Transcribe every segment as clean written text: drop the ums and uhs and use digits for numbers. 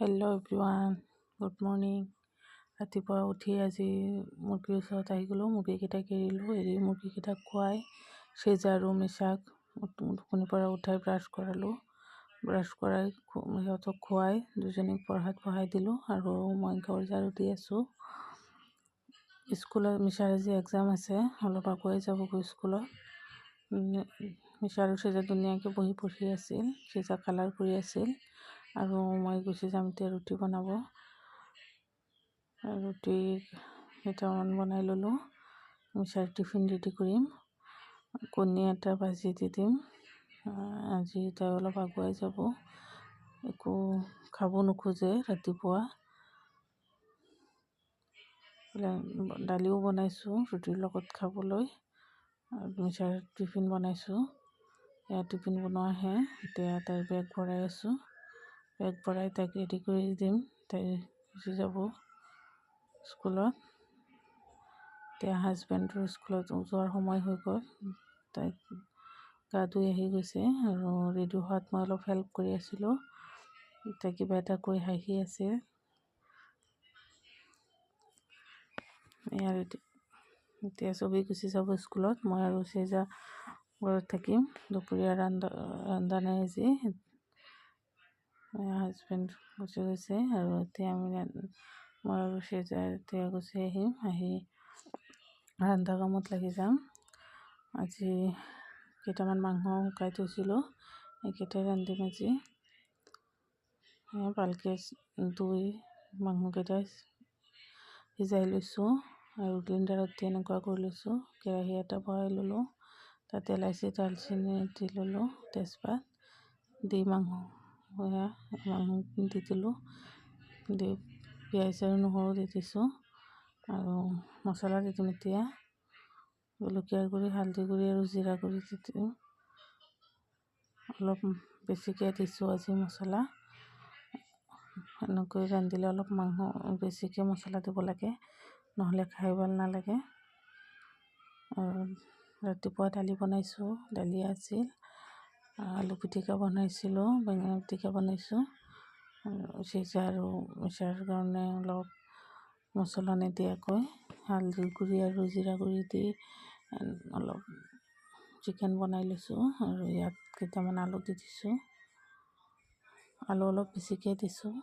Hello' everyone, good morning. ৰাতিপুৱা উঠি আজি মুৰ্গীৰ ওচৰত আহি গ'লোঁ। মুৰ্গীকেইটাক এৰি মুৰ্গীকেইটাক খুৱাই চেজা আৰু মিছাক টোপনিৰ পৰা উঠাই ব্ৰাছ কৰালোঁ। ব্ৰাছ কৰাই সিহঁতক খুৱাই দুজনীক পঢ়াত বহাই দিলোঁ আৰু মই ঘৰ ঝাৰু দি আছোঁ। স্কুলত মিছাৰ আজি এক্সাম আছে, অলপ আগুৱাই যাবগৈ স্কুলত। মিছা আৰু চেজা ধুনীয়াকৈ বহি পঢ়ি আছিল, চেজা কালাৰ কৰি আছিল আৰু মই গুচি যাম এতিয়া ৰুটি বনাব। ৰুটি কেইটামান বনাই ল'লোঁ। মিছাৰ টিফিন ৰেডি কৰিম, কণী এটা ভাজি দি দিম। আজি তাই অলপ আগুৱাই যাব, একো খাব নোখোজে ৰাতিপুৱা। দালিও বনাইছোঁ ৰুটিৰ লগত খাবলৈ, আৰু মিছাৰ টিফিন বনাইছোঁ। এয়া টিফিন বনোৱাহে, এতিয়া তাইৰ বেগ ভৰাই আছোঁ। বেগ ভৰাই তাইক ৰেডি কৰি দিম, তাই গুচি যাব স্কুলত। এতিয়া হাজবেণ্ডৰ স্কুলত যোৱাৰ সময় হৈ গ'ল। তাইক গা ধুই আহি গৈছে আৰু ৰেডি হোৱাত মই অলপ হেল্প কৰি আছিলোঁ। তাই কিবা এটা কৈ হাঁহি আছে। এতিয়া চবেই গুচি যাব স্কুলত, মই আৰু চেজা ঘৰত থাকিম। দুপৰীয়া ৰন্ধা নাই আজি। হাজবেণ্ড গুচি গৈছে আৰু এতিয়া মই আৰু চেজা এতিয়া গুচি আহিম, আহি ৰন্ধা কামত লাগি যাম। আজি কেইটামান মাংস শুকাই থৈছিলোঁ, এইকেইটাই ৰান্ধিম আজি। ভালকৈ ধুই মাংসকেইটা সিজাই লৈছোঁ আৰু গ্ৰাইণ্ডাৰত এনেকুৱা কৰি লৈছোঁ। কেৰাহী এটা বহাই ল'লোঁ, তাতে ইলাচি দালচেনি দি ল'লোঁ, তেজপাত দি মাংস দি দিলোঁ। দি পিঁয়াজ আৰু নহৰু দি দিছোঁ আৰু মছলা দি দিম। এতিয়া জলকীয়াৰ গুড়ি, হালধি গুড়ি আৰু জিৰা গুড়ি দি দিম। অলপ বেছিকৈ দিছোঁ আজি মছলা। এনেকৈ ৰান্ধিলে অলপ মাংস বেছিকৈ মছলা দিব লাগে, নহ'লে খাই ভাল নালাগে। ৰাতিপুৱা দালি বনাইছোঁ, দালি আছিল। আলু পিটিকা বনাইছিলোঁ, বেঙেনা পিটিকা বনাইছোঁ। চেজা আৰু মিছাৰ কাৰণে অলপ মছলা নিদিয়াকৈ হালধি গুড়ি আৰু জিৰা গুড়ি দি অলপ চিকেন বনাই লৈছোঁ আৰু ইয়াত কেইটামান আলু দি দিছোঁ। আলু অলপ বেছিকৈ দিছোঁ,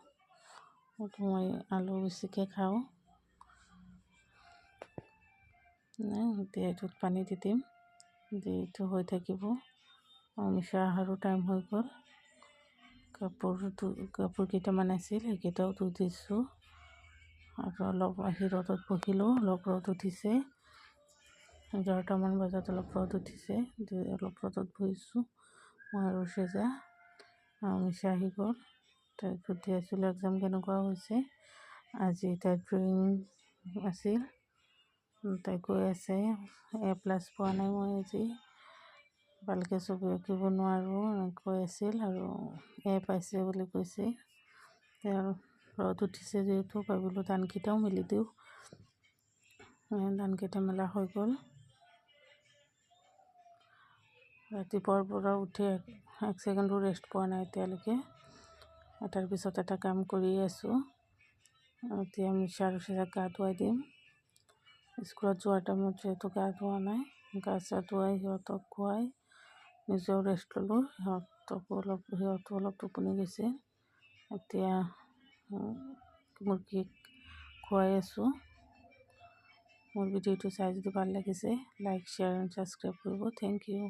মই আলু বেছিকৈ খাওঁ। এতিয়া এইটোত পানী দি দিম, দি এইটো হৈ থাকিব। মিছাৰ অহাৰো টাইম হৈ গ'ল। কাপোৰ কেইটামান আছিল, সেইকেইটাও ধুই দিছোঁ আৰু অলপ আহি ৰ'দত বহিলোঁ। অলপ ৰ'দ উঠিছে, 11টামান বজাত অলপ ৰ'দ উঠিছে, অলপ ৰ'দত বহিছোঁ মই আৰু চেজা। মিছা আহি গ'ল, তাইক সুধি আছিলোঁ এক্সাম কেনেকুৱা হৈছে। আজি তাইৰ ড্ৰয়িং আছিল, তাই কৈ আছে A+ পোৱা নাই মই আজি, ভালকৈ ছবি আঁকিব নোৱাৰোঁ কৈ আছিল আৰু A পাইছে বুলি কৈছে। আৰু ৰ'দ উঠিছে যিহেতু ভাবিলোঁ ধানকেইটাও মেলি দিওঁ। ধানকেইটা মেলা হৈ গ'ল। ৰাতিপুৱাৰ পৰা উঠি এক ছেকেণ্ডো ৰেষ্ট পোৱা নাই এতিয়ালৈকে, এটাৰ পিছত এটা কাম কৰিয়ে আছোঁ। এতিয়া মিছা আৰু চেজাক গা ধুৱাই দিম। স্কুলত যোৱাৰ টাইমত যিহেতু গা ধোৱা নাই, গা চা ধুৱাই সিহঁতক খুৱাই নিজেও ৰেষ্ট ল'লোঁ। সিহঁতো অলপ টোপনি গৈছে। এতিয়া মুৰ্গীক খুৱাই আছোঁ। মোৰ ভিডিঅ'টো চাই যদি ভাল লাগিছে, লাইক, শ্বেয়াৰ এণ্ড ছাবস্ক্ৰাইব কৰিব। Thank U.